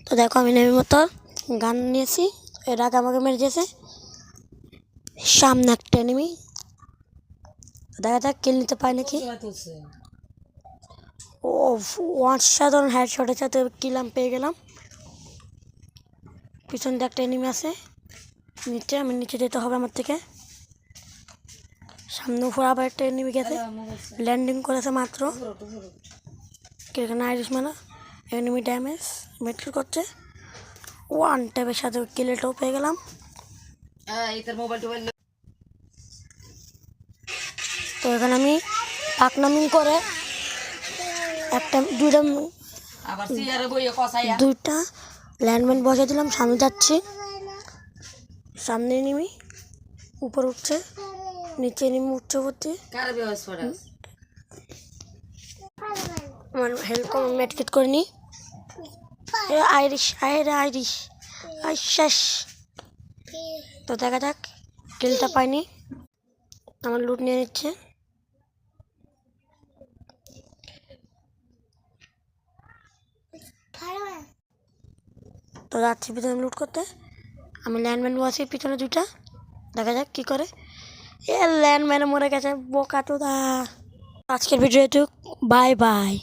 তো দেখো আমি নেমের মতো গান নিয়েছি, এর আগে আমাকে মেরে দিয়েছে। সামনে একটা এনিমি, দেখা যাক কিল নিতে পাই নাকি। ও অসাধারণ হেডশটের সাথে কিল আমি পেয়ে গেলাম। পিছন দিয়ে একটা এনিমি আছে নিচে, আমি নিচে যেতে হবে আমার থেকে। সামনে উপর আবার একটা এনিমি গেছে, ল্যান্ডিং করেছে মাত্র। এখানে আইরিশ মানে এনিমি ড্যামেজ মেট্রিক করছে, ওয়ান ট্যাপের সাথে কিলেটাও পেয়ে গেলাম। তো এখানে আমি পাকনামিং করে দুইটা ল্যান্ডম্যান বসে দিলাম। সামনে যাচ্ছি, সামনে এনিমি উপর উঠছে, নিচে এনিমি উঠছে করতে। আমার হেল্প কম মেটকিট করে নি। আইরিশ আইরিশ শেষ। তো দেখা যাক, কিলটা পাইনি, আমার লুট নিয়ে নিচ্ছে। তো যাচ্ছি পিছনে লুট করতে, আমি ল্যান্ডম্যান বসি পিছনে দুইটা, দেখা যাক কি করে। এ ল্যান্ডম্যানে মরে গেছে বোকা তো দা। আজকের ভিডিও বাই বাই।